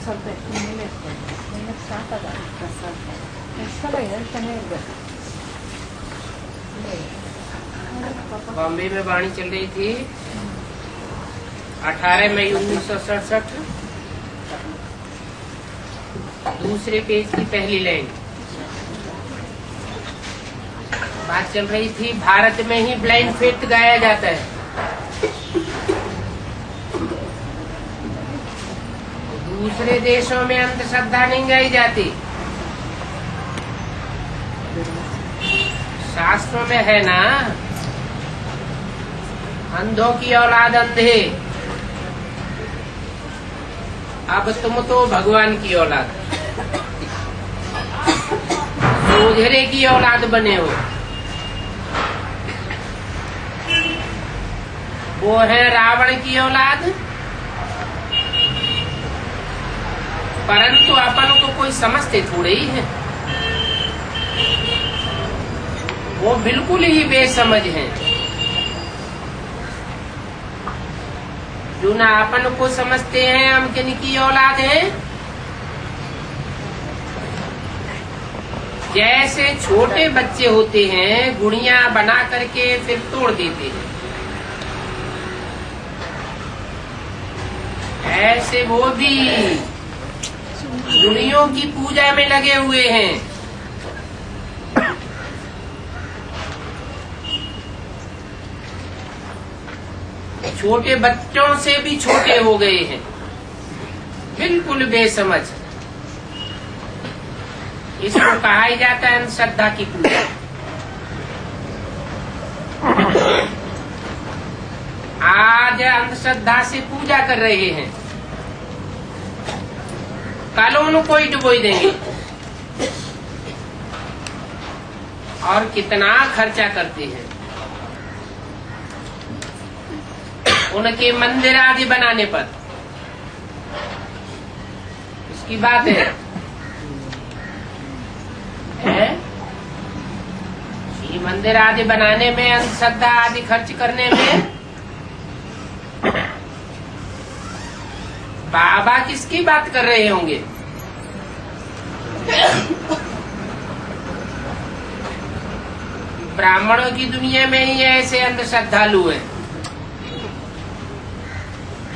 ಸ್ವಲ್ಪ ಹೆಚ್ಚು ಮೇಲೆ ಇರ್ತದೆ. ನಿಮಗೆ ಸಾಕದ ಎಷ್ಟು ಚೆನ್ನಾಗಿ ಇರಬೇಕು. बॉम्बे में वाणी चल रही थी 18 मई 1967, दूसरे पेज की पहली लाइन बात चल रही थी। भारत में ही ब्लाइंड फेथ गाया जाता है। दूसरे देशों में अंधश्रद्धा नहीं गाई जाती। शास्त्रों में है ना, अंधों की औलाद अंधे, अब तुम तो भगवान की औलाद, सोझरे की औलाद बने हो। वो है रावण की औलाद, परंतु अपन को कोई समझते थोड़े ही है। वो बिल्कुल ही बेसमझ हैं। जो ना अपन को समझते हैं हम किनकी औलाद हैं। जैसे छोटे बच्चे होते हैं गुड़िया बना करके फिर तोड़ देते हैं, ऐसे वो भी गुड़ियों की पूजा में लगे हुए हैं। छोटे बच्चों से भी छोटे हो गए हैं, बिल्कुल बेसमझ। इसको कहा ही जाता है अंधश्रद्धा की पूजा। आज अंधश्रद्धा से पूजा कर रहे हैं, कल उनको ही डुबो देंगे और कितना खर्चा करते हैं उनके मंदिर आदि बनाने पर। इसकी बात है, ये मंदिर आदि बनाने में, अंधश्रद्धा आदि खर्च करने में बाबा किसकी बात कर रहे होंगे? ब्राह्मणों की दुनिया में ही ऐसे अंधश्रद्धालु हैं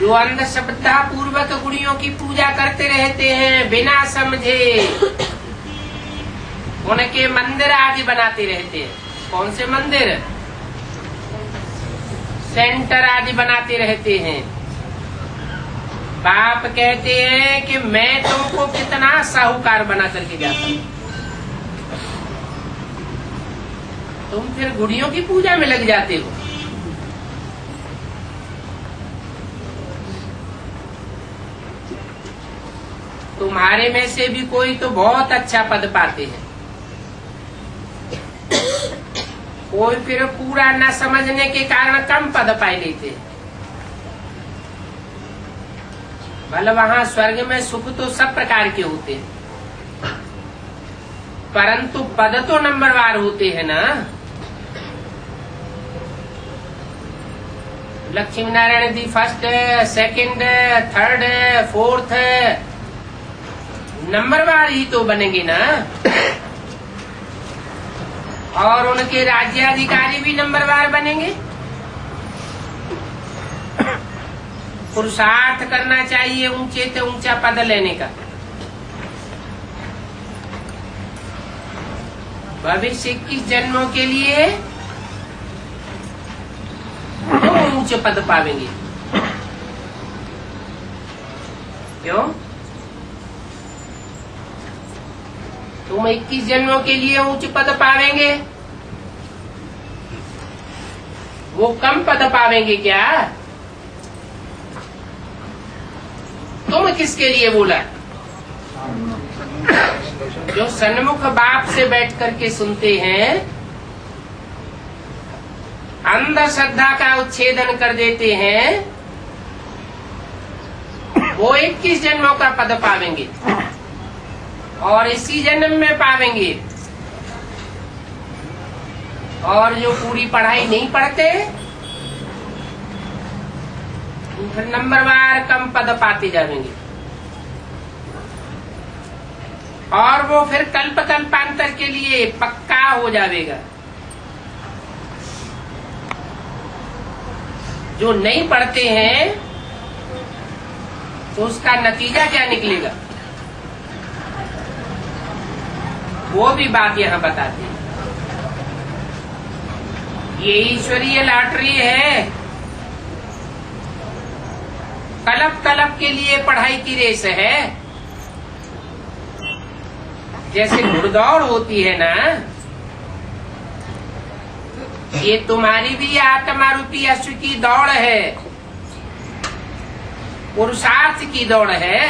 जो अंधश्रद्धा पूर्वक गुड़ियों की पूजा करते रहते हैं, बिना समझे उनके मंदिर आदि बनाते रहते हैं। कौन से मंदिर? सेंटर आदि बनाते रहते हैं। बाप कहते हैं कि मैं तुमको कितना साहूकार बना करके जाता हूँ, तुम फिर गुड़ियों की पूजा में लग जाते हो। तुम्हारे में से भी कोई तो बहुत अच्छा पद पाते हैं, कोई फिर पूरा न समझने के कारण कम पद पाए लेते हैं। भले वहाँ स्वर्ग में सुख तो सब प्रकार के होते हैं, परंतु पद तो नंबरवार होते हैं ना। लक्ष्मी नारायण दी फर्स्ट, सेकंड, थर्ड, फोर्थ नंबरवार ही तो बनेंगे ना। और उनके राज्याधिकारी भी नंबरवार बनेंगे। पुरुषार्थ करना चाहिए ऊंचे से ऊंचा पद लेने का। भविष्य 21 जन्मों के लिए तो ऊंचे पद पावेंगे। क्यों? तुम 21 जन्मों के लिए उच्च पद पावेंगे, वो कम पद पावेंगे क्या? तुम किसके लिए बोला? जो सन्मुख बाप से बैठ करके सुनते हैं, अंधश्रद्धा का उच्छेदन कर देते हैं, वो 21 जन्मों का पद पावेंगे और इसी जन्म में पावेंगे। और जो पूरी पढ़ाई नहीं पढ़ते फिर नंबरवार कम पद पाते जाएंगे। और वो फिर कल्प कल्पांतर के लिए पक्का हो जाएगा। जो नहीं पढ़ते हैं तो उसका नतीजा क्या निकलेगा, वो भी बात यहाँ बताते हैं। ये ईश्वरीय लॉटरी है, कलप कलप के लिए पढ़ाई की रेस है। जैसे घुड़दौड़ होती है ना, ये तुम्हारी भी आत्मा रूपी अश्व की दौड़ है, पुरुषार्थ की दौड़ है।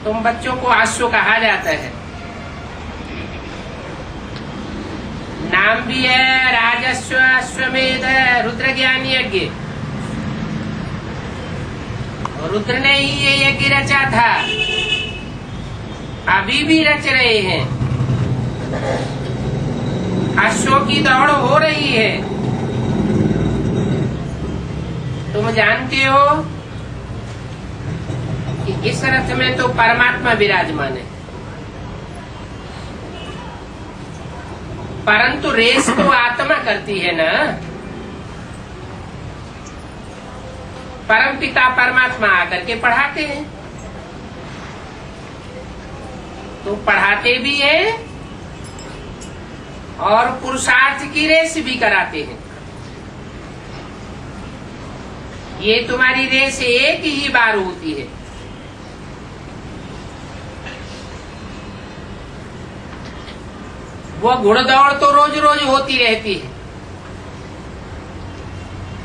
तुम बच्चों को अश्व कहा जाता है, नाम भी है राजस्व, अश्वमेध, रुद्र ज्ञान यज्ञ। रुद्र ने ही ये यज्ञ रचा था, अभी भी रच रहे हैं। अश्वों की दौड़ हो रही है। तुम जानते हो कि इस रथ में तो परमात्मा विराजमान है, परंतु रेस तो आत्मा करती है ना। परमपिता परमात्मा आकर के पढ़ाते हैं, तो पढ़ाते भी हैं और पुरुषार्थ की रेस भी कराते हैं। ये तुम्हारी रेस एक ही बार होती है। वो घुड़दौड़ तो रोज रोज होती रहती है।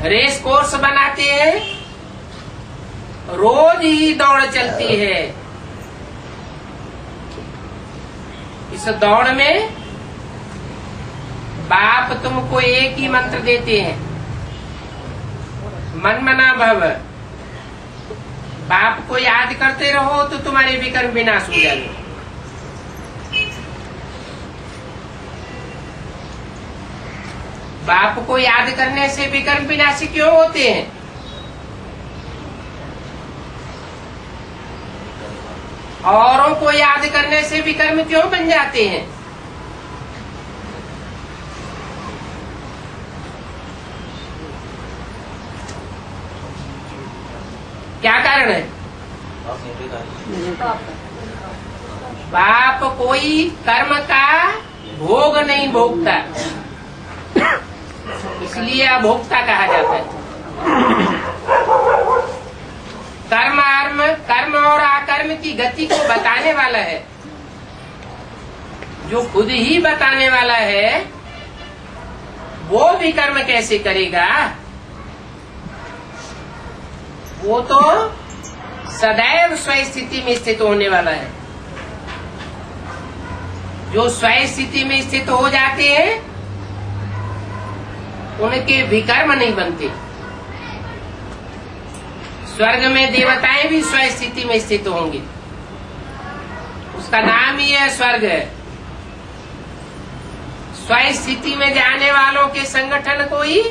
रेस कोर्स बनाते हैं, रोज ही दौड़ चलती है। इस दौड़ में बाप तुमको एक ही मंत्र देते हैं, मन मना भव। बाप को याद करते रहो तो तुम्हारे विकर्म विनाश हो जाएंगे। बाप को याद करने से विकर्म विनाशी क्यों होते हैं? औरों को याद करने से विकर्म क्यों बन जाते हैं? क्या कारण है? बाप कोई कर्म का भोग नहीं भोगता, इसलिए अभोक्ता कहा जाता है। कर्म और अकर्म की गति को बताने वाला है। जो खुद ही बताने वाला है वो भी कर्म कैसे करेगा? वो तो सदैव स्वय स्थिति में स्थित होने वाला है। जो स्वय स्थिति में स्थित हो जाते हैं उनके विकर्म नहीं बनते। स्वर्ग में देवताएं भी स्वय स्थिति में स्थित होंगे, उसका नाम ही है स्वर्ग। स्वय स्थिति में जाने वालों के संगठन को ही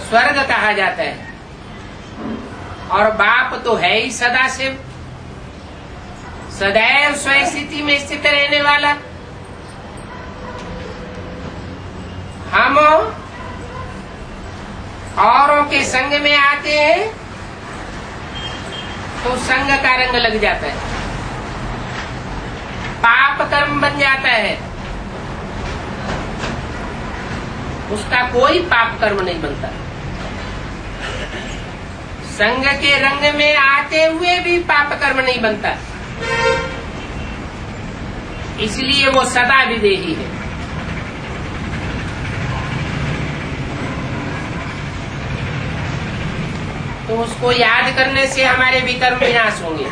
स्वर्ग कहा जाता है। और बाप तो है ही सदाशिव, सदैव स्वय स्थिति में स्थित रहने वाला। हम औरों के संग में आते हैं तो संग का रंग लग जाता है, पाप कर्म बन जाता है। उसका कोई पाप कर्म नहीं बनता। संग के रंग में आते हुए भी पाप कर्म नहीं बनता, इसलिए वो सदा विदेही है। तो उसको याद करने से हमारे विकर्म विनाश होंगे।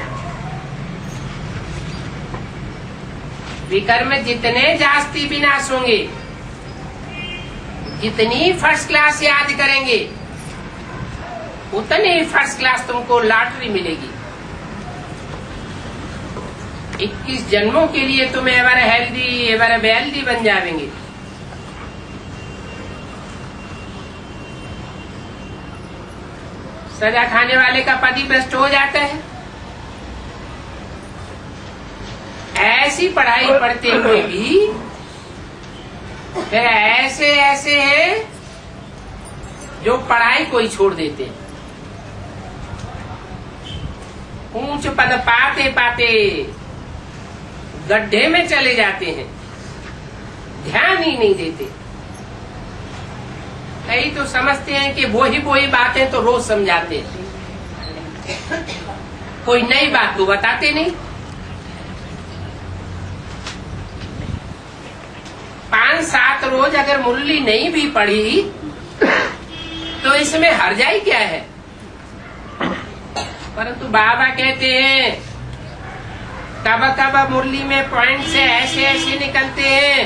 विकर्म जितने जास्ती विनाश होंगे, जितनी फर्स्ट क्लास याद करेंगे उतनी फर्स्ट क्लास तुमको लॉटरी मिलेगी। 21 जन्मों के लिए तुम एवर हेल्दी एवर वेल्दी बन जाएंगे। सजा खाने वाले का पति भ्रष्ट हो जाता है, ऐसी पढ़ाई पढ़ते हुए भी फिर ऐसे ऐसे हैं जो पढ़ाई को ही छोड़ देते हैं। ऊंच पद पाते पाते गड्ढे में चले जाते हैं, ध्यान ही नहीं देते। कई तो समझते हैं कि वो ही बातें तो रोज समझाते हैं, कोई नई बात तो बताते नहीं। 5-7 रोज अगर मुरली नहीं भी पढ़ी तो इसमें हर्जाई क्या है। परंतु बाबा कहते हैं कब कब मुरली में पॉइंट से ऐसे ऐसे निकलते हैं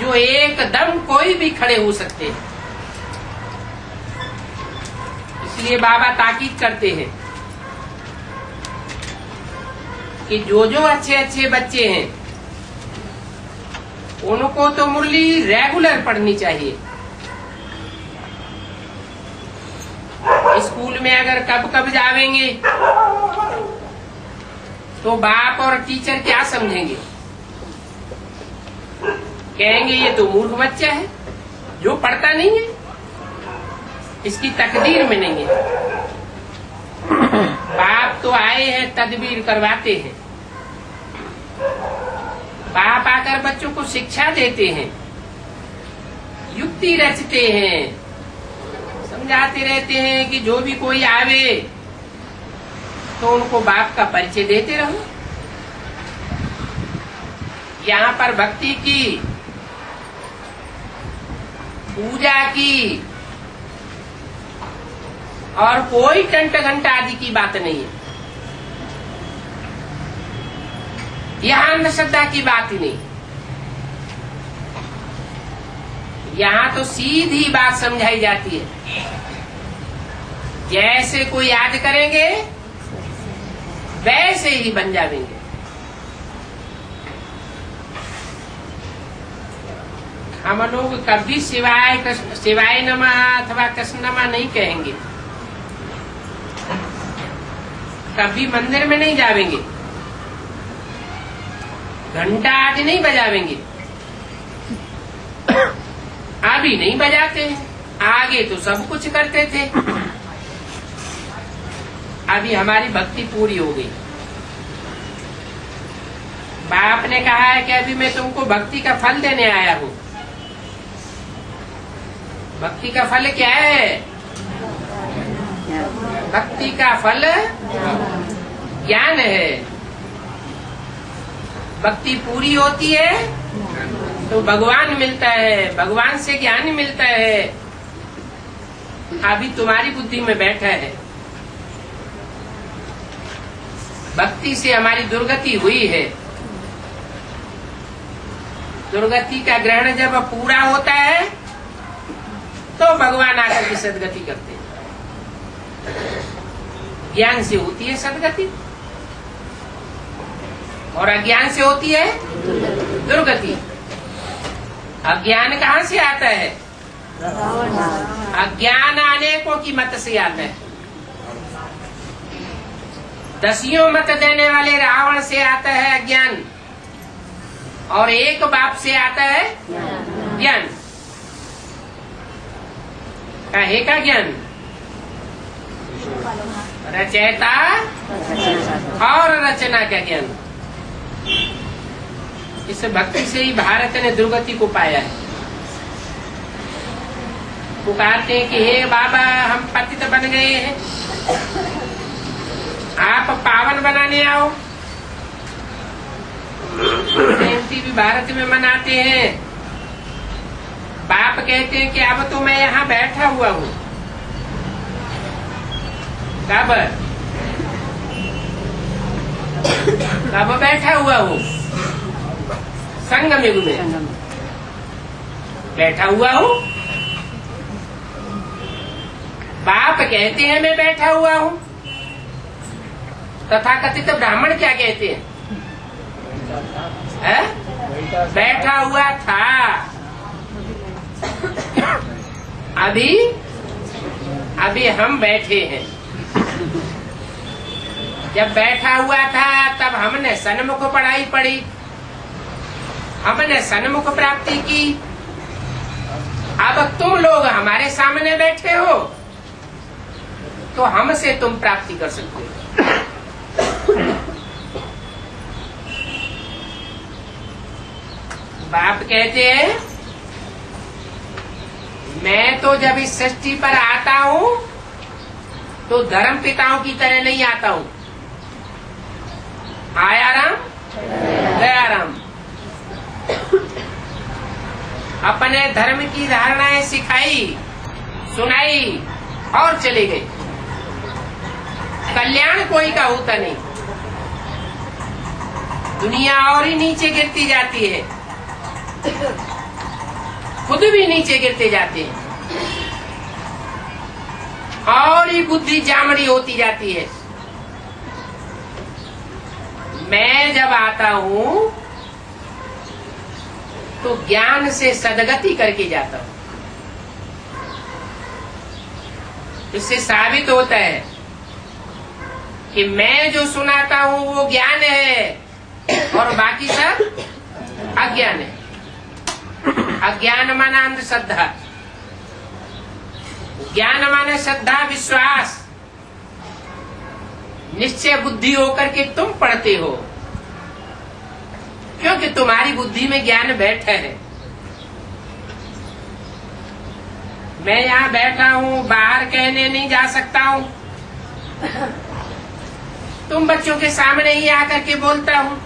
जो एकदम कोई भी खड़े हो सकते हैं। इसलिए बाबा ताकीद करते हैं कि जो अच्छे अच्छे बच्चे हैं उनको तो मुरली रेगुलर पढ़नी चाहिए। स्कूल में अगर कब कब जावेंगे तो बाप और टीचर क्या समझेंगे, कहेंगे ये तो मूर्ख बच्चा है जो पढ़ता नहीं है, इसकी तकदीर में नहीं है। बाप तो आए हैं तदबीर करवाते हैं, बाप आकर बच्चों को शिक्षा देते हैं, युक्ति रचते हैं, समझाते रहते हैं कि जो भी कोई आवे तो उनको बाप का परिचय देते रहो। यहाँ पर भक्ति की, पूजा की और कोई टंट घंटा आदि की बात नहीं है। यहाँ अंधश्रद्धा की बात ही नहीं, यहाँ तो सीधी बात समझाई जाती है। जैसे कोई याद करेंगे वैसे ही बन जाएंगे। हम लोग कभी शिवाय नमः अथवा कृष्ण नमः नहीं कहेंगे, कभी मंदिर में नहीं जावेंगे, घंटा आदि नहीं बजावेंगे, अभी नहीं बजाते हैं, आगे तो सब कुछ करते थे। अभी हमारी भक्ति पूरी हो गई। बाप ने कहा है कि अभी मैं तुमको भक्ति का फल देने आया हूँ। भक्ति का फल क्या है? भक्ति का फल ज्ञान है। भक्ति पूरी होती है तो भगवान मिलता है, भगवान से ज्ञान मिलता है। अभी तुम्हारी बुद्धि में बैठा है। भक्ति से हमारी दुर्गति हुई है। दुर्गति का ग्रहण जब पूरा होता है तो भगवान आकर की सदगति करते हैं। ज्ञान से होती है सदगति और अज्ञान से होती है दुर्गति। अज्ञान कहाँ से आता है? अज्ञान अनेकों की मत से आता है। 10 मत देने वाले रावण से आता है अज्ञान और एक बाप से आता है ज्ञान। काहे का ज्ञान? रचयिता और रचना का ज्ञान। इस भक्ति से ही भारत ने दुर्गति को पाया है। पुकारते हैं कि हे बाबा हम पतित बन गए हैं, आप पावन बनाने आओ। जयंती भी भारत में मनाते हैं। बाप कहते हैं कि अब तो मैं यहाँ बैठा हुआ हूँ। कब बैठा हुआ हूँ? संगम युग में बैठा हुआ हूँ। बाप कहते हैं मैं बैठा हुआ हूँ। तथाकथित ब्राह्मण क्या कहते हैं? बैठा हुआ था। अभी हम बैठे हैं। जब बैठा हुआ था तब हमने सन्मुख पढ़ाई पढ़ी, हमने सन्मुख प्राप्ति की। अब तुम लोग हमारे सामने बैठे हो तो हमसे तुम प्राप्ति कर सकते हो। बाप कहते हैं मैं तो जब इस सृष्टि पर आता हूं तो धर्म पिताओं की तरह नहीं आता हूं। आया राम गया राम। अपने धर्म की धारणाएं सिखाई, सुनाई और चले गए। कल्याण कोई का होता नहीं, दुनिया और ही नीचे गिरती जाती है, खुद भी नीचे गिरते जाते हैं और ही बुद्धि जामड़ी होती जाती है। मैं जब आता हूं तो ज्ञान से सदगति करके जाता हूं। इससे साबित होता है कि मैं जो सुनाता हूं वो ज्ञान है और बाकी सब अज्ञान है। अज्ञान माना अंधश्रद्धा, ज्ञान माने श्रद्धा विश्वास, निश्चय बुद्धि होकर के तुम पढ़ते हो क्योंकि तुम्हारी बुद्धि में ज्ञान बैठा है। मैं यहाँ बैठा हूँ, बाहर कहने नहीं जा सकता हूँ, तुम बच्चों के सामने ही आकर के बोलता हूँ।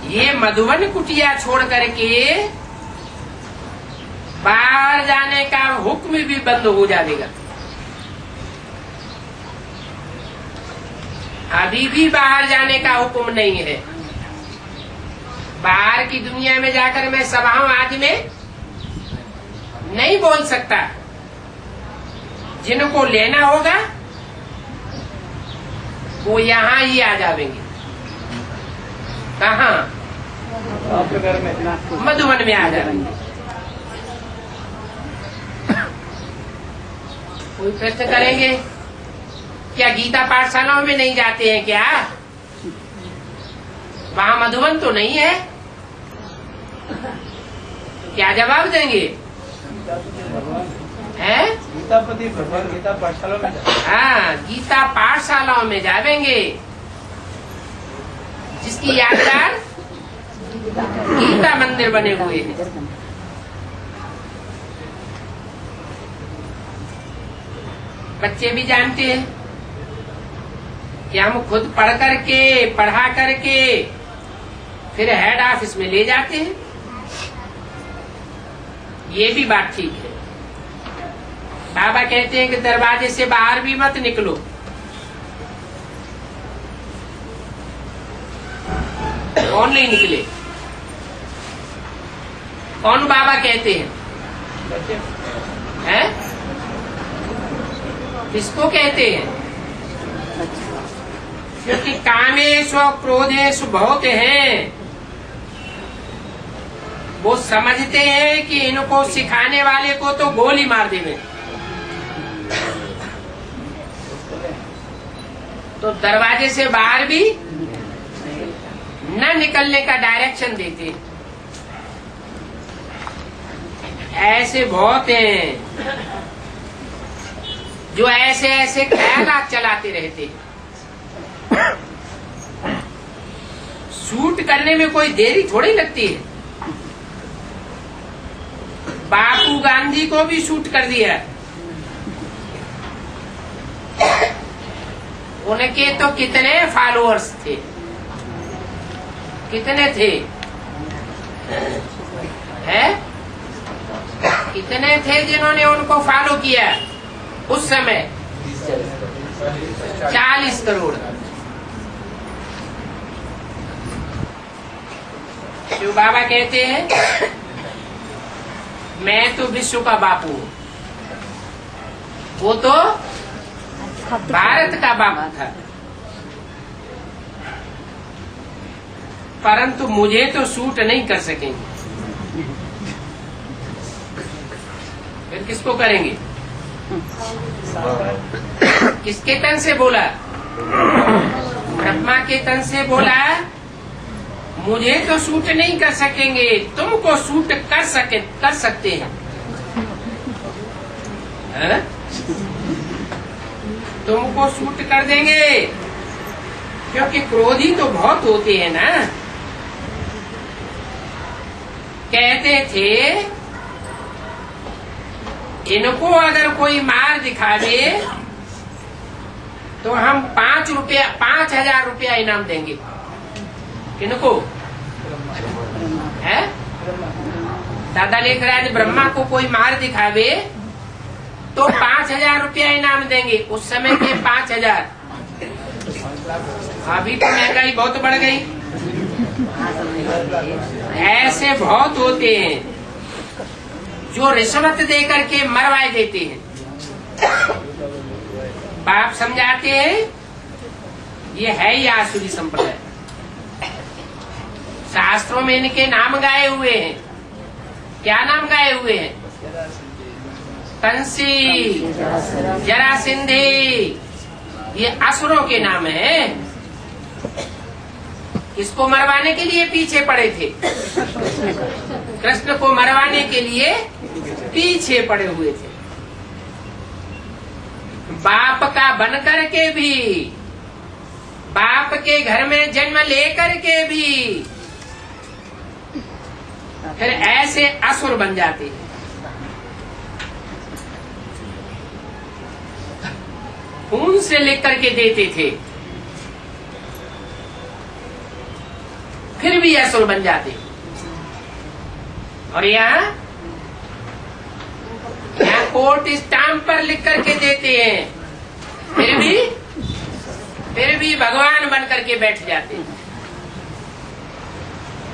ये मधुबन कुटिया छोड़ करके बाहर जाने का हुक्म भी बंद हो जाएगा। अभी भी बाहर जाने का हुक्म नहीं है। बाहर की दुनिया में जाकर मैं सभाओं आदि में नहीं बोल सकता। जिनको लेना होगा वो यहाँ ही आ जाएंगे। कहाँ? मधुबन में आ जाएंगे। कोई प्रश्न करेंगे क्या गीता पाठशालाओं में नहीं जाते हैं क्या? वहाँ मधुबन तो नहीं है, क्या जवाब देंगे? है गीतापति भगवान गीता पाठशाला में हाँ, गीता पाठशालाओं में जाएंगे जिसकी यादगार गीता मंदिर बने हुए हैं। बच्चे भी जानते हैं कि हम खुद पढ़ करके पढ़ा करके फिर हेड ऑफिस में ले जाते हैं। ये भी बात ठीक है। बाबा कहते हैं कि दरवाजे से बाहर भी मत निकलो। कौन नहीं निकले? कौन बाबा कहते हैं? हैं? किसको कहते हैं? क्योंकि कामेश और क्रोधेश बहुत हैं। वो समझते हैं कि इनको सिखाने वाले को तो गोली मार देवे। तो दरवाजे से बाहर भी न निकलने का डायरेक्शन देते। ऐसे बहुत हैं जो ऐसे ऐसे ख्यालात चलाते रहते हैं। शूट करने में कोई देरी थोड़ी लगती है। बापू गांधी को भी शूट कर दिया। उनके तो कितने फॉलोअर्स थे, कितने थे? है? कितने थे जिन्होंने उनको फॉलो किया उस समय? 40 करोड़। शिव बाबा कहते हैं मैं तो विश्व का बापू हूँ, वो तो भारत का बापू था, परंतु मुझे तो सूट नहीं कर सकेंगे। फिर किसको करेंगे? किसके तन से बोला? ब्रह्मा के तन से बोला, मुझे तो सूट नहीं कर सकेंगे, तुमको सूट कर सकते हैं। तुमको सूट कर देंगे, क्योंकि क्रोधी तो बहुत होते हैं ना। कहते थे इनको अगर कोई मार दिखा दे तो हम 5,000 रुपया इनाम देंगे। किनको है? दादा लिख रहा है, ब्रह्मा को कोई मार दिखावे तो 5,000 रुपया इनाम देंगे। उस समय के 5,000, अभी तो महंगाई बहुत बढ़ गई। ऐसे बहुत होते हैं जो रिश्वत दे करके मरवाए देते हैं। बाप समझाते हैं ये है ही आसुरी संप्रदाय। शास्त्रों में इनके नाम गाए हुए हैं। क्या नाम गाए हुए हैं? कंसी, जरासिंधी, ये असुरों के नाम है। इसको मरवाने के लिए पीछे पड़े थे, कृष्ण को मरवाने के लिए पीछे पड़े हुए थे। बाप का बन करके भी, बाप के घर में जन्म लेकर के भी फिर ऐसे असुर बन जाते हैं। खून से लिख करके देते थे, फिर भी असुर बन जाते। और यहाँ कोर्ट स्टाम्प पर लिख करके देते हैं, फिर भी भगवान बन करके बैठ जाते हैं।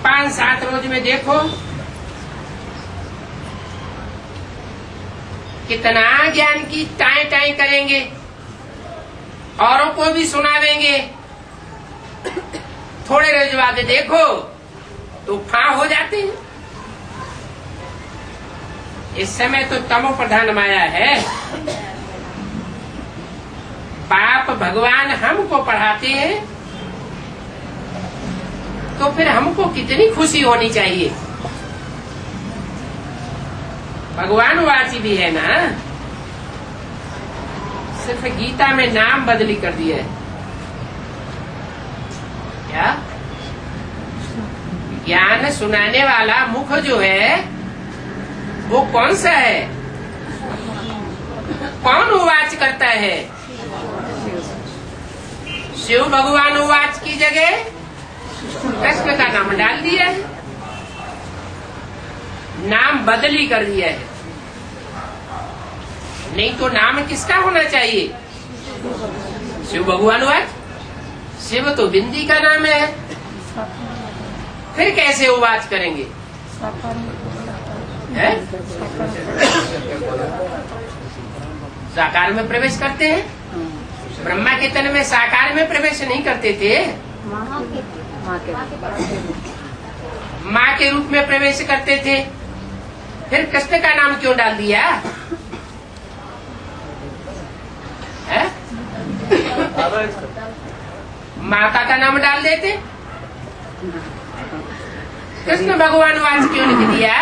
5-7 रोज में देखो कितना ज्ञान की टाई टाई करेंगे, औरों को भी सुनावेंगे। थोड़े रोज बाद देखो तो फां हो जाते हैं। इस समय तो तमो प्रधान माया है। बाप भगवान हमको पढ़ाते हैं तो फिर हमको कितनी खुशी होनी चाहिए। भगवान वाची भी है ना, सिर्फ गीता में नाम बदली कर दिया है। क्या? ज्ञान सुनाने वाला मुख जो है वो कौन सा है? कौन उवाच करता है? शिव भगवान उवाच की जगह कृष्ण का नाम डाल दिया है, नाम बदली कर दिया है। नहीं तो नाम किसका होना चाहिए? शिव भगवान उवाच। शिव तो बिंदी का नाम है, फिर कैसे उवाच करेंगे? है? साकार में प्रवेश करते हैं। ब्रह्मा के तन में साकार में प्रवेश नहीं करते थे, माँ के रूप में प्रवेश करते थे। फिर कृष्ण का नाम क्यों डाल दिया है? माता का नाम डाल देते, कृष्ण भगवान वाच क्यों लिख दिया?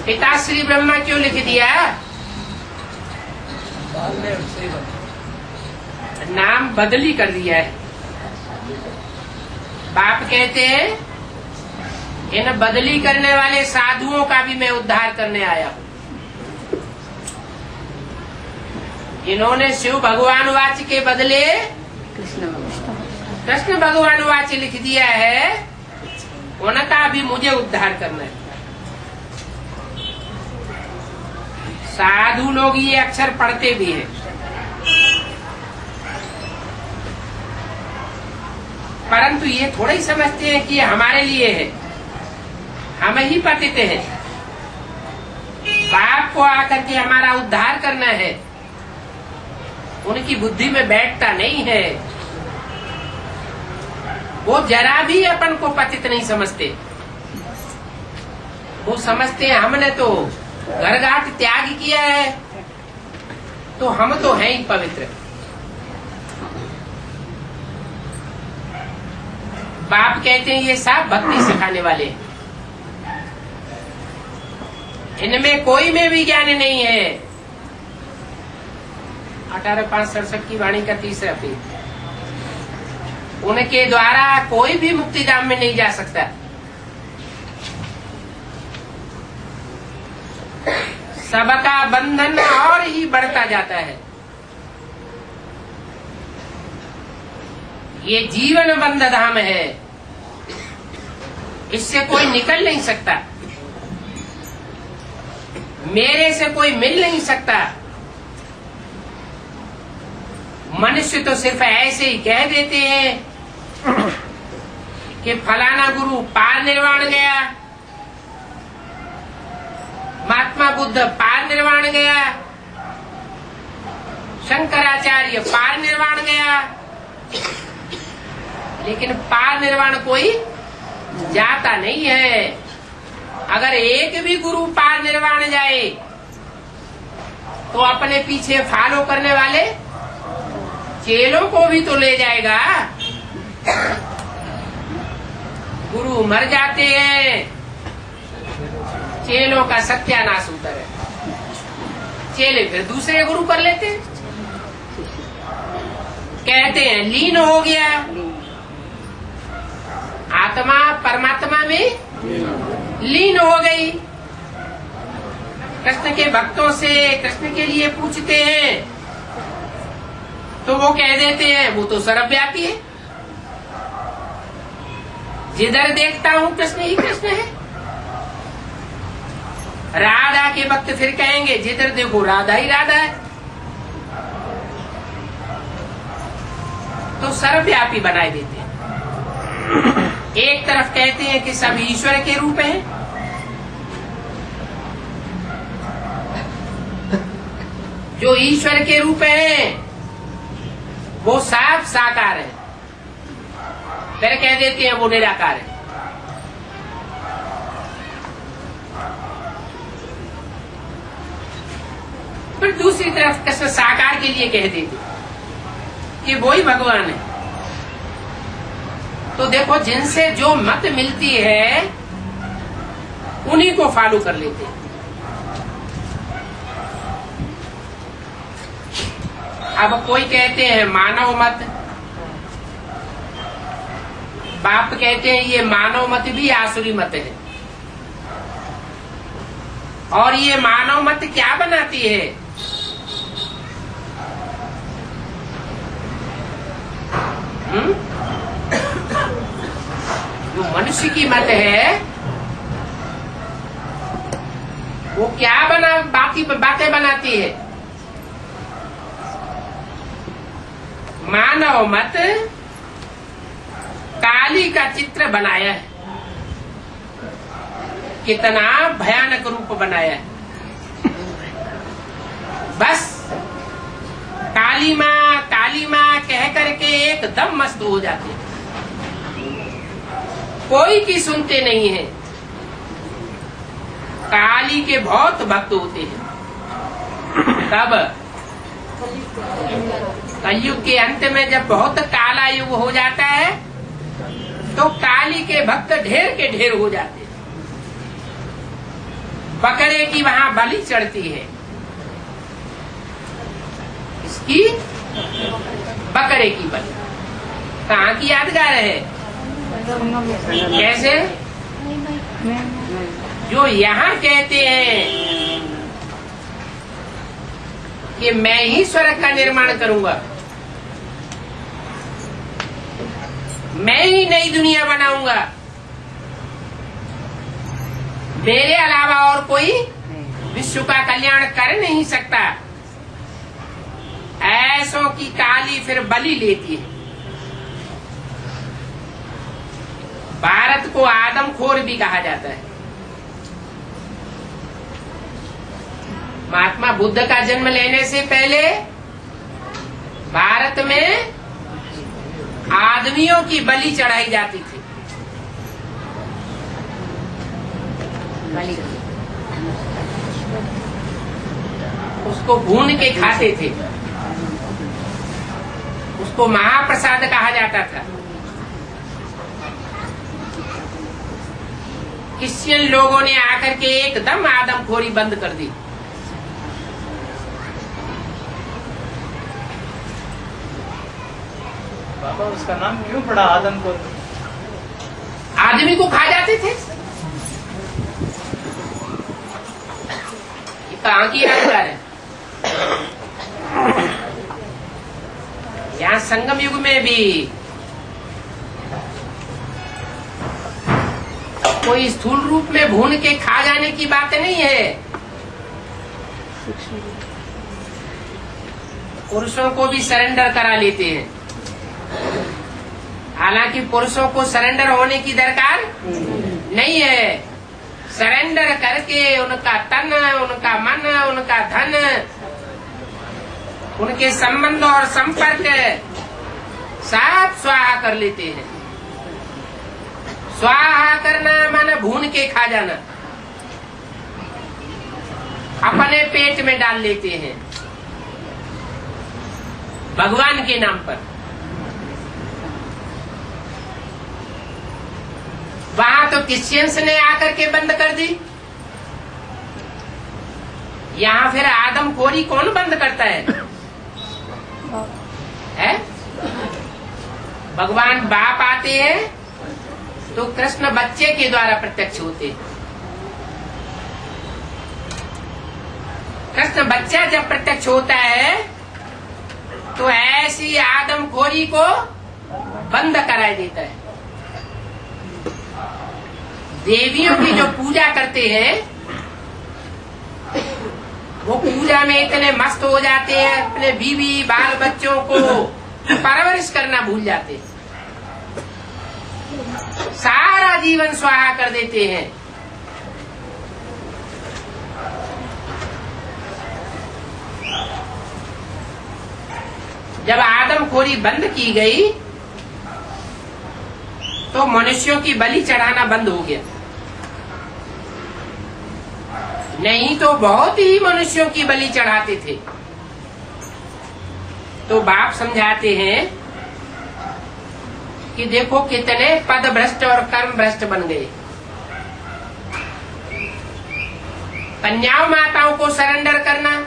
पिताश्री ब्रह्मा क्यों लिख दिया? नाम बदली कर दिया है। बाप कहते हैं इन बदली करने वाले साधुओं का भी मैं उद्धार करने आया हूँ। इन्होंने शिव भगवान वाच के बदले कृष्ण भगवान वाच लिख दिया है, उनका भी मुझे उद्धार करना है। साधु लोग ये अक्षर पढ़ते भी हैं, परंतु ये थोड़ा ही समझते हैं कि ये हमारे लिए है, हम ही पतित हैं। बाप को आकर के हमारा उद्धार करना है, उनकी बुद्धि में बैठता नहीं है। वो जरा भी अपन को पतित नहीं समझते। वो समझते हैं हमने तो घर घाट त्याग किया है तो हम तो हैं ही पवित्र। बाप कहते हैं ये सब भक्ति सिखाने वाले हैं, इनमें कोई में भी ज्ञान नहीं है। 18:5:67 की वाणी का 30 पेज। उनके द्वारा कोई भी मुक्ति धाम में नहीं जा सकता। सबका बंधन और ही बढ़ता जाता है। ये जीवन बंध धाम है, इससे कोई निकल नहीं सकता, मेरे से कोई मिल नहीं सकता। मनुष्य तो सिर्फ ऐसे ही कह देते हैं कि फलाना गुरु पार निर्वाण गया, महात्मा बुद्ध पार निर्वाण गया, शंकराचार्य पार निर्वाण गया, लेकिन पार निर्वाण कोई जाता नहीं है। अगर एक भी गुरु पार निर्वाण जाए तो अपने पीछे फॉलो करने वाले चेलों को भी तो ले जाएगा। गुरु मर जाते हैं, चेलों का सत्यानाश होता है, चेले फिर दूसरे गुरु कर लेते हैं। कहते हैं लीन हो गया, आत्मा परमात्मा में लीन हो गई। कृष्ण के भक्तों से कृष्ण के लिए पूछते हैं तो वो कह देते हैं वो तो सर्वव्यापी है, जिधर देखता हूं कृष्ण ही कृष्ण है। राधा के भक्त फिर कहेंगे जिधर देखो राधा ही राधा है। तो सर्वव्यापी बनाए देते हैं। एक तरफ कहते हैं कि सब ईश्वर के रूप हैं, जो ईश्वर के रूप हैं वो साफ साकार है, फिर कह देते हैं वो निराकार है। फिर दूसरी तरफ कृष्ण साकार के लिए कह देते कि वो ही भगवान है। तो देखो जिनसे जो मत मिलती है उन्हीं को फॉलो कर लेते हैं। अब कोई कहते हैं मानव मत, बाप कहते हैं ये मानव मत भी आसुरी मत है। और ये मानव मत क्या बनाती है? जो मनुष्य की मत है वो क्या बातें बनाती है? मानव मत काली का चित्र बनाया है, कितना भयानक रूप बनाया है। बस काली माँ कह करके एकदम मस्त हो जाते हैं, कोई की सुनते नहीं है। काली के बहुत भक्त होते हैं। तब कलयुग के अंत में जब बहुत काला युग हो जाता है तो काली के भक्त ढेर के ढेर हो जाते हैं। बकरे की वहां बलि चढ़ती है, इसकी बकरे की बलि कहाँ की यादगार है? कैसे? जो यहाँ कहते हैं कि मैं ही स्वर्ग का निर्माण करूंगा, मैं ही नई दुनिया बनाऊंगा, मेरे अलावा और कोई विश्व का कल्याण कर नहीं सकता, ऐसों की काली फिर बलि लेती है। भारत को आदमखोर भी कहा जाता है। महात्मा बुद्ध का जन्म लेने से पहले भारत में आदमियों की बलि चढ़ाई जाती थी। उसको भून के खाते थे, उसको महाप्रसाद कहा जाता था। क्रिश्चियन लोगों ने आकर के एकदम आदमखोरी बंद कर दी। बाबा उसका नाम क्यों पड़ा आदमखोर? आदमी को खा जाते थे। ये कहाँ की अहंकार है? यहाँ संगम युग में भी कोई स्थूल रूप में भून के खा जाने की बात नहीं है। पुरुषों को भी सरेंडर करा लेते हैं। हालांकि पुरुषों को सरेंडर होने की दरकार नहीं है। सरेंडर करके उनका तन, उनका मन, उनका धन, उनके संबंध और संपर्क सब स्वाहा कर लेते हैं। स्वाहा करना माने भून के खा जाना, अपने पेट में डाल लेते हैं भगवान के नाम पर। वहां तो क्रिश्चियंस ने आकर के बंद कर दी। यहाँ फिर आदमखोरी कौन बंद करता है? भगवान बाप आते हैं तो कृष्ण बच्चे के द्वारा प्रत्यक्ष होते हैं। कृष्ण बच्चा जब प्रत्यक्ष होता है तो ऐसी आदमखोरी को बंद करा देता है। देवियों की जो पूजा करते हैं वो पूजा में इतने मस्त हो जाते हैं, अपने बीवी बाल बच्चों को परवरिश करना भूल जाते हैं, सारा जीवन स्वाहा कर देते हैं। जब आदमखोरी बंद की गई तो मनुष्यों की बलि चढ़ाना बंद हो गया। नहीं तो बहुत ही मनुष्यों की बलि चढ़ाते थे। तो बाप समझाते हैं कि देखो कितने पद भ्रष्ट और कर्म भ्रष्ट बन गए। कन्याओं माताओं को सरेंडर करना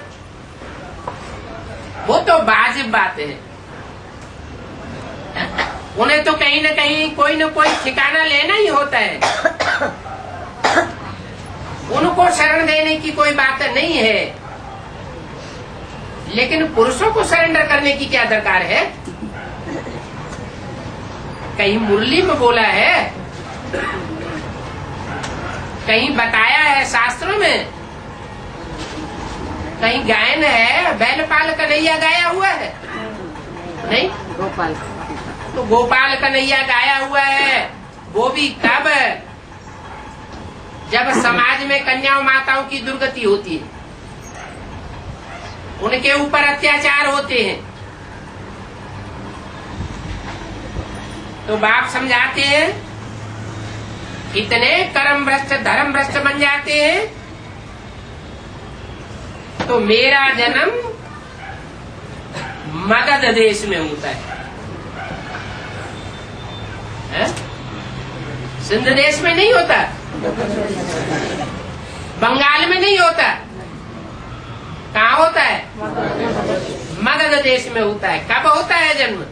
वो तो वाजिब बात है। उन्हें तो कहीं न कहीं कोई न कोई ठिकाना लेना ही होता है। उनको शरण देने की कोई बात नहीं है। लेकिन पुरुषों को सरेंडर करने की क्या दरकार है? कहीं मुरली में बोला है, कहीं बताया है शास्त्रों में, कहीं गायन है, बैलपाल कन्हैया गाया हुआ है? नहीं, गोपाल। तो गोपाल कन्हैया गाया हुआ है वो भी कब? जब समाज में कन्याओं माताओं की दुर्गति होती है, उनके ऊपर अत्याचार होते हैं, तो बाप समझाते हैं इतने कर्म भ्रष्ट धर्म भ्रष्ट बन जाते हैं। तो मेरा जन्म मगध देश में होता है, सिंध देश में नहीं होता, बंगाल में नहीं होता। कहाँ होता है? मगध देश में होता है। कब होता है जन्म?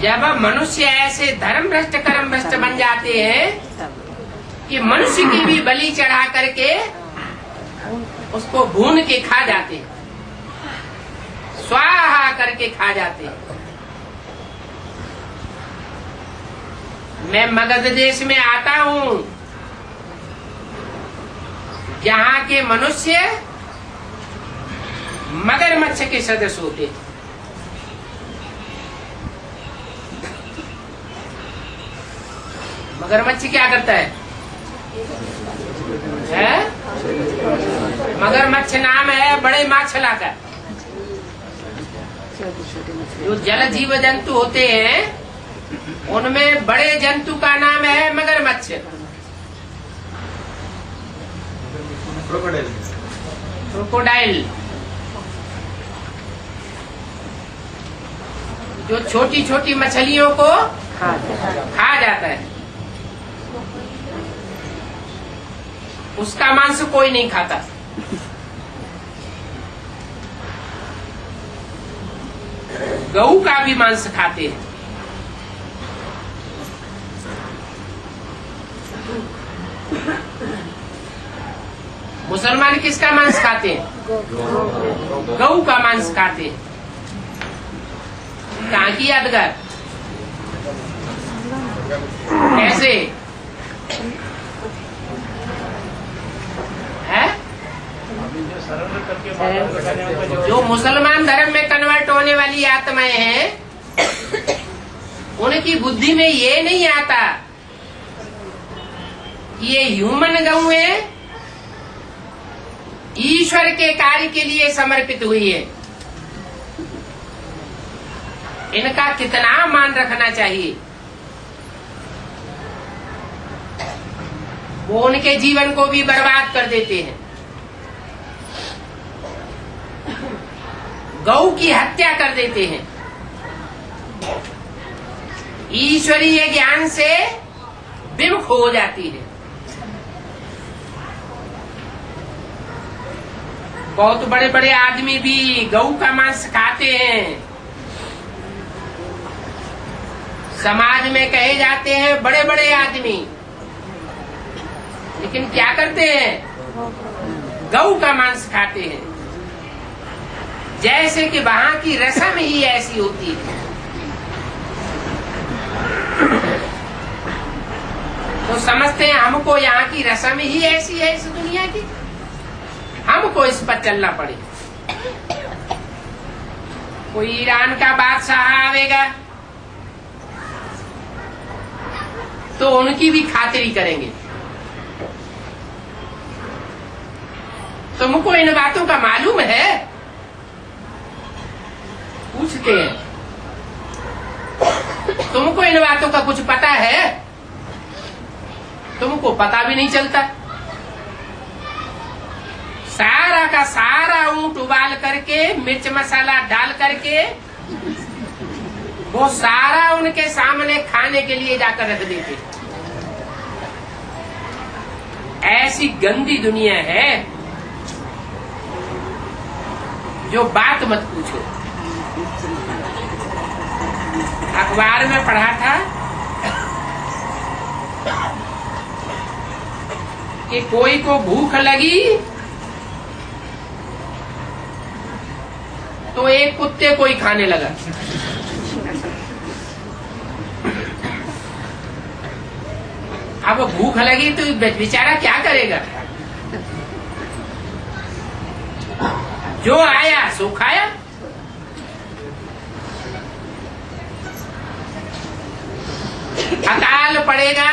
जब मनुष्य ऐसे धर्म भ्रष्ट कर्म भ्रष्ट बन जाते हैं कि मनुष्य की भी बलि चढ़ा करके उसको भून के खा जाते हैं, स्वाहा करके खा जाते हैं। मैं मगध देश में आता हूँ जहाँ के मनुष्य मगरमच्छ के सदस्य होते। मगरमच्छ क्या करता है? मगरमच्छ नाम है बड़े माछला का। जो जल जीव जंतु होते हैं उनमें बड़े जंतु का नाम है मगरमच्छ। क्रोकोडाइल जो छोटी छोटी मछलियों को खा जाता है, उसका मांस कोई नहीं खाता। गऊ का भी मांस खाते हैं। मुसलमान किसका मांस खाते हैं? गऊ का मांस खाते हैं। कहाँ की यादगार? कैसे है? जो मुसलमान धर्म में कन्वर्ट होने वाली आत्माएं हैं, उनकी बुद्धि में ये नहीं आता कि ये ह्यूमन गऊ है, ईश्वर के कार्य के लिए समर्पित हुई है, इनका कितना मान रखना चाहिए। वो उनके जीवन को भी बर्बाद कर देते हैं। गौ की हत्या कर देते हैं। ईश्वरीय ज्ञान से विमुख हो जाती है। बहुत बड़े बड़े आदमी भी गौ का मांस खाते हैं। समाज में कहे जाते हैं बड़े बड़े आदमी, लेकिन क्या करते हैं? गौ का मांस खाते हैं। जैसे कि वहां की रस्म ही ऐसी होती है। तो समझते हैं हमको यहाँ की रस्म ही ऐसी है इस दुनिया की, हमको इस पर चलना पड़े। कोई ईरान का बादशाह आवेगा तो उनकी भी खातिरी करेंगे। तुमको इन बातों का मालूम है? पूछते हैं, तुमको इन बातों का कुछ पता है? तुमको पता भी नहीं चलता। सारा का सारा ऊंट उबाल करके, मिर्च मसाला डाल करके, वो सारा उनके सामने खाने के लिए जाकर रख देते। ऐसी गंदी दुनिया है, जो बात मत पूछो। अखबार में पढ़ा था कि कोई को भूख लगी तो एक कुत्ते को ही खाने लगा। अब भूख लगी तो बेचारा क्या करेगा? जो आया सो खाया। अकाल पड़ेगा,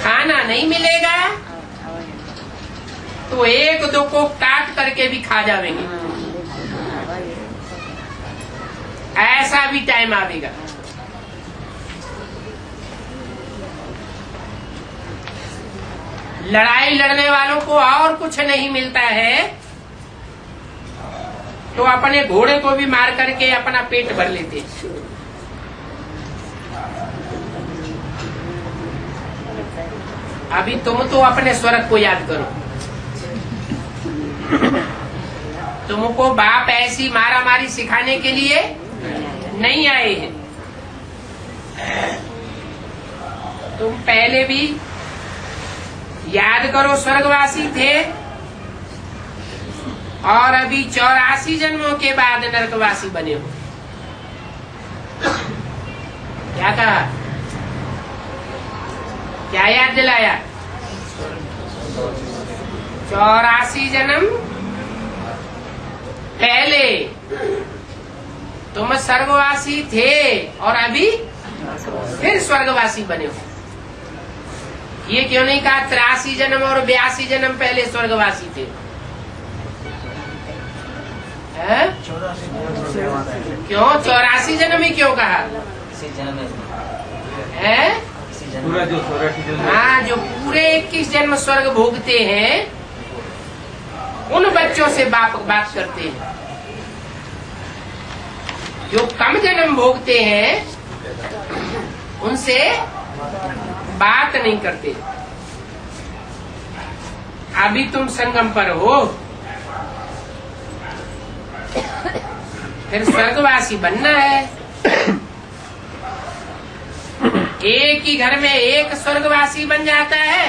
खाना नहीं मिलेगा तो एक दो को काट करके भी खा जाएंगे। ऐसा भी टाइम आएगा। लड़ाई लड़ने वालों को और कुछ नहीं मिलता है तो अपने घोड़े को भी मार करके अपना पेट भर लेते। अभी तुम तो अपने स्वर्ग को याद करो। तुमको बाप ऐसी मारा मारी सिखाने के लिए नहीं आए हैं। तुम पहले भी याद करो, स्वर्गवासी थे और अभी 84 जन्मों के बाद नरकवासी बने हो। क्या कहा? क्या याद दिलाया? 84 जन्म पहले तुम स्वर्गवासी थे और अभी फिर स्वर्गवासी बने हो। ये क्यों नहीं कहा 83 जन्म और 82 जन्म पहले स्वर्गवासी थे? क्यों 84 जन्म ही क्यों कहा है? पूरा जो 84 जन्म, हाँ, जो पूरे 21 जन्म स्वर्ग भोगते हैं बच्चों से बाप बात करते हैं, जो कम जन्म भोगते हैं उनसे बात नहीं करते। अभी तुम संगम पर हो, फिर स्वर्गवासी बनना है। एक ही घर में एक स्वर्गवासी बन जाता है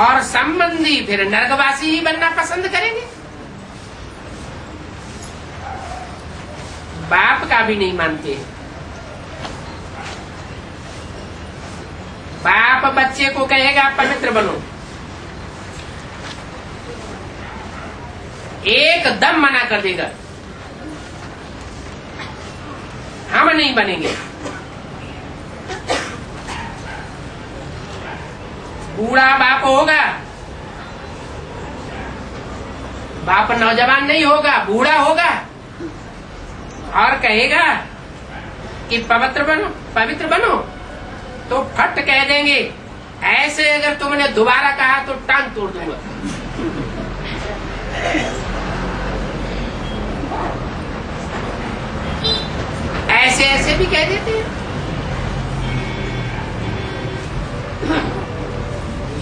और संबंधी फिर नरकवासी ही बनना पसंद करेंगे। बाप का भी नहीं मानते। बाप बच्चे को कहेगा पवित्र बनो, एकदम मना कर देगा, हम नहीं बनेंगे। बूढ़ा बाप होगा, बाप नौजवान नहीं होगा, बूढ़ा होगा और कहेगा कि पवित्र बनो, तो फट कह देंगे, ऐसे अगर तुमने दोबारा कहा तो टांग तोड़ दूंगा। ऐसे ऐसे भी कह देते हैं।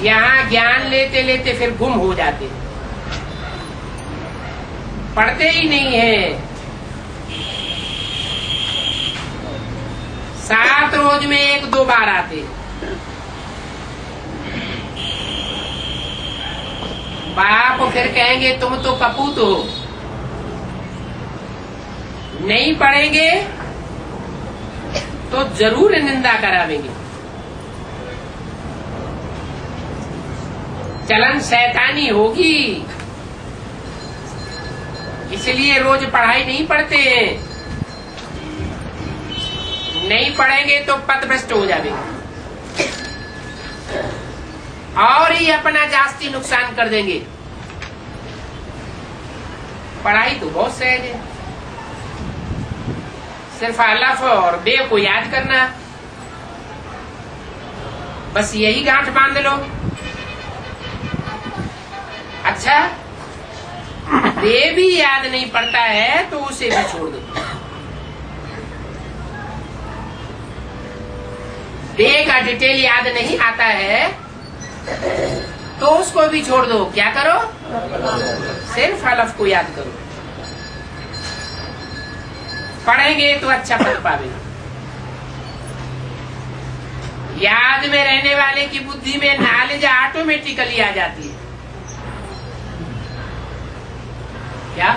यहाँ ज्ञान लेते लेते फिर गुम हो जाते हैं, पढ़ते ही नहीं है। 7 रोज में 1-2 बार आते। बाप फिर कहेंगे तुम तो कपूत हो, नहीं पढ़ेंगे तो जरूर निंदा करावेंगे। चलन शैतानी होगी, इसलिए रोज पढ़ाई नहीं पढ़ते हैं। नहीं पढ़ेंगे तो पथभ्रष्ट हो जाएंगे और ही अपना जास्ती नुकसान कर देंगे। पढ़ाई तो बहुत सहज है, सिर्फ अलफ और बे को याद करना, बस यही गांठ बांध लो। अच्छा, बे भी याद नहीं पड़ता है तो उसे भी छोड़ दो। बे का डिटेल याद नहीं आता है तो उसको भी छोड़ दो। क्या करो, सिर्फ अलफ को याद करो। पढ़ेंगे तो अच्छा पद पावेंगे। याद में रहने वाले की बुद्धि में नॉलेज ऑटोमेटिकली आ जाती है। क्या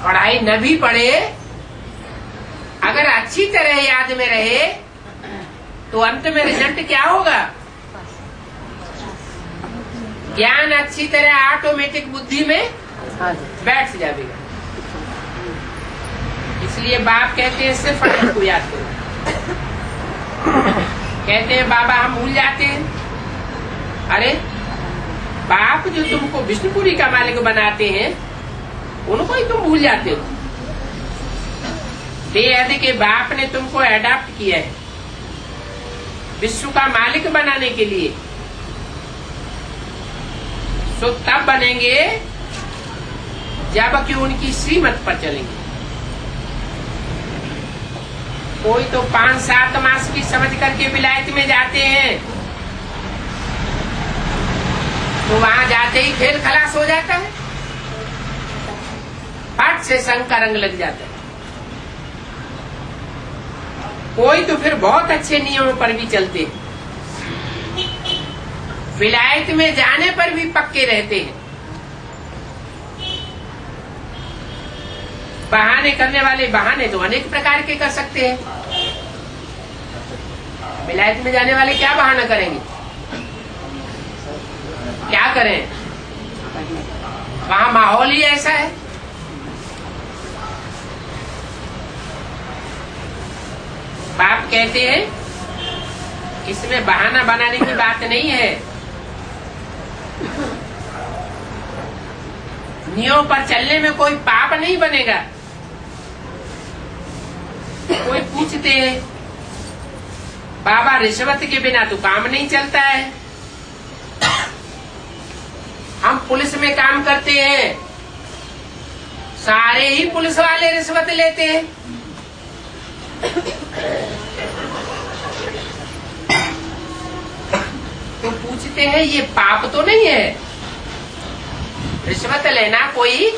पढ़ाई न भी पढ़े, अगर अच्छी तरह याद में रहे तो अंत में रिजल्ट क्या होगा? ज्ञान अच्छी तरह ऑटोमेटिक बुद्धि में बैठ जाएगा। इसलिए बाप कहते हैं सिर्फ अलफ को याद करो। कहते हैं बाबा हम भूल जाते हैं। अरे बाप जो तुमको विष्णुपुरी का मालिक बनाते हैं उनको ही तुम भूल जाते हो। बेहद के बाप ने तुमको अडॉप्ट किया है विश्व का मालिक बनाने के लिए। सो तब बनेंगे जबकि उनकी श्रीमत पर चलेंगे। कोई तो 5-7 मास की समझ करके विलायत में जाते हैं तो वहां जाते ही खेल खलास हो जाता है, फट से संग का रंग लग जाता है। कोई तो फिर बहुत अच्छे नियमों पर भी चलते हैं, विलायत में जाने पर भी पक्के रहते हैं। बहाने करने वाले बहाने तो अनेक प्रकार के कर सकते हैं। विलायत में जाने वाले क्या बहाना करेंगे? क्या करें? वहां माहौल ही ऐसा है। बाप कहते हैं इसमें बहाना बनाने की बात नहीं है। नियम पर चलने में कोई पाप नहीं बनेगा। कोई पूछते हैं बाबा रिश्वत के बिना तो काम नहीं चलता है। पुलिस में काम करते हैं, सारे ही पुलिस वाले रिश्वत लेते हैं। तो पूछते हैं ये पाप तो नहीं है? रिश्वत लेना कोई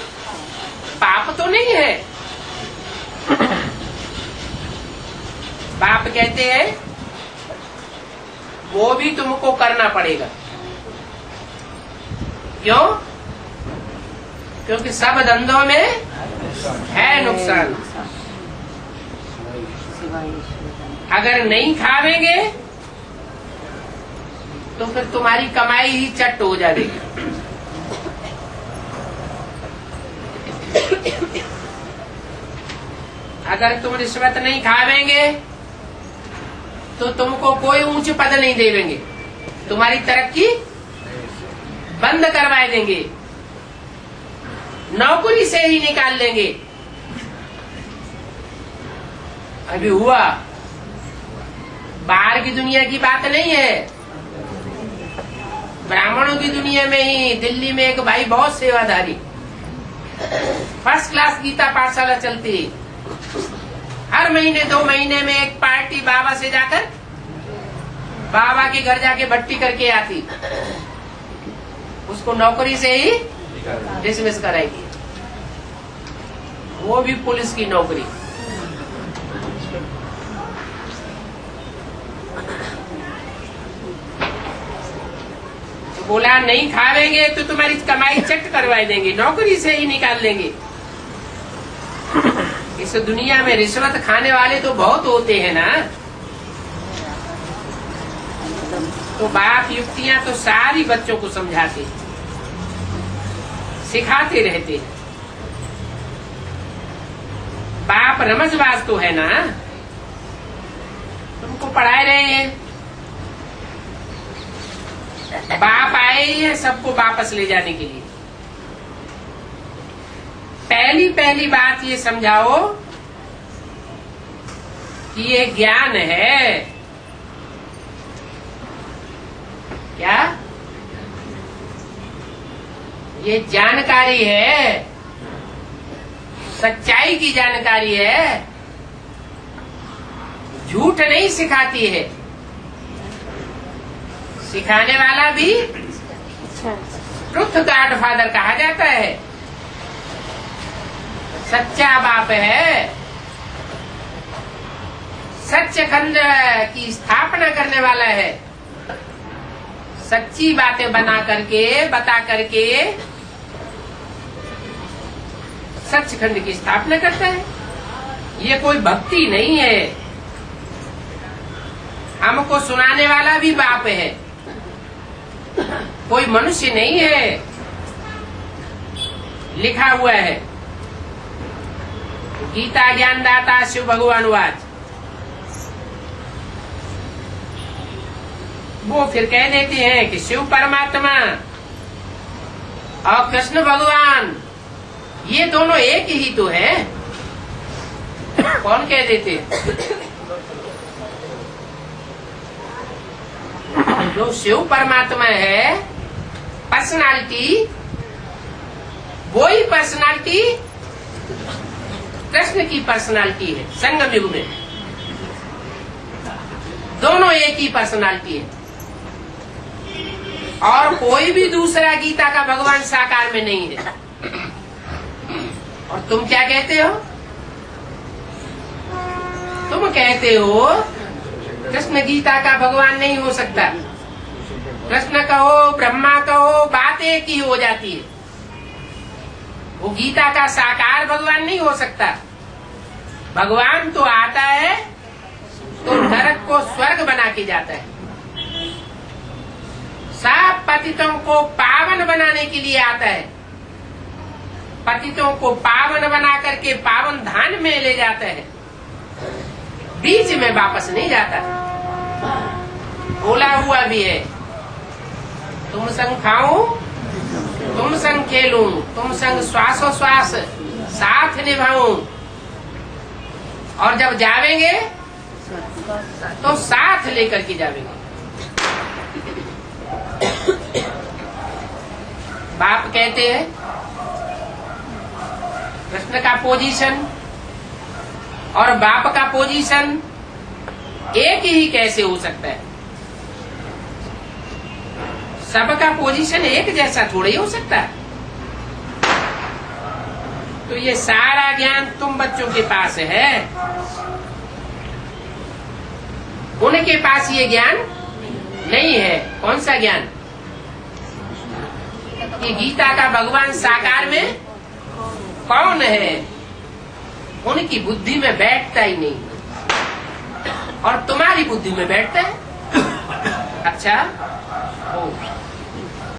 पाप तो नहीं है? बाप कहते हैं वो भी तुमको करना पड़ेगा। क्यों? क्योंकि सब धंधों में है नुकसान। अगर नहीं खावेंगे तो फिर तुम्हारी कमाई ही चट हो जाएगी। अगर तुम रिश्वत नहीं खावेंगे तो तुमको कोई ऊंच पद नहीं देवेंगे, तुम्हारी तरक्की बंद करवा देंगे, नौकरी से ही निकाल देंगे। अभी हुआ, बाहर की दुनिया की बात नहीं है, ब्राह्मणों की दुनिया में ही दिल्ली में एक भाई बहुत सेवाधारी, फर्स्ट क्लास गीता पाठशाला चलती है। हर महीने 2 महीने में एक पार्टी बाबा से जाकर बाबा के घर जाके भट्टी करके आती, उसको नौकरी से ही डिसमिस कराएगी, वो भी पुलिस की नौकरी। तो बोला नहीं खावेंगे तो तुम्हारी कमाई चट करवा देंगे, नौकरी से ही निकाल देंगे। इस दुनिया में रिश्वत खाने वाले तो बहुत होते हैं ना। तो बाप युक्तियां तो सारी बच्चों को समझाते, सिखाते रहते। बाप रमजबाज तो है ना, तुमको पढ़ा रहे हैं। बाप आए ही है सबको वापस ले जाने के लिए। पहली बात ये समझाओ कि ये ज्ञान है। क्या? ये जानकारी है, सच्चाई की जानकारी है, झूठ नहीं सिखाती है। सिखाने वाला भी ट्रुथ गॉडफादर कहा जाता है, सच्चा बाप है, सच्चखंड की स्थापना करने वाला है, सच्ची बातें बता करके सच्चखंड की स्थापना करता है। ये कोई भक्ति नहीं है। हमको सुनाने वाला भी बाप है, कोई मनुष्य नहीं है। लिखा हुआ है गीता ज्ञानदाता शिव भगवान वाच। वो फिर कह देते हैं कि शिव परमात्मा और कृष्ण भगवान ये दोनों एक ही तो है। कौन कह देते? जो शिव परमात्मा है पर्सनालिटी, वो ही पर्सनालिटी कृष्ण की पर्सनालिटी है। संगम युग में दोनों एक ही पर्सनालिटी है, और कोई भी दूसरा गीता का भगवान साकार में नहीं है। और तुम क्या कहते हो? तुम कहते हो कृष्ण गीता का भगवान नहीं हो सकता। कृष्ण कहो, ब्रह्मा कहो, बात एक ही हो जाती है। वो गीता का साकार भगवान नहीं हो सकता। भगवान तो आता है तो नरक को स्वर्ग बना के जाता है, सब पतितों को पावन बनाने के लिए आता है। पतितों को पावन बना करके पावन धाम में ले जाता है, बीच में वापस नहीं जाता। बोला हुआ भी है, तुम संग खाऊं, तुम संग खेलूं, तुम संग श्वासोश्वास साथ निभाऊं, और जब जावेंगे तो साथ लेकर के जावेंगे। बाप कहते हैं। कृष्ण का पोजीशन और बाप का पोजीशन एक ही कैसे हो सकता है? सबका पोजीशन एक जैसा थोड़ा ही हो सकता है। तो ये सारा ज्ञान तुम बच्चों के पास है, उनके पास ये ज्ञान नहीं है। कौन सा ज्ञान? ये गीता का भगवान साकार में कौन है, उनकी बुद्धि में बैठता ही नहीं, और तुम्हारी बुद्धि में बैठता है। अच्छा, ओ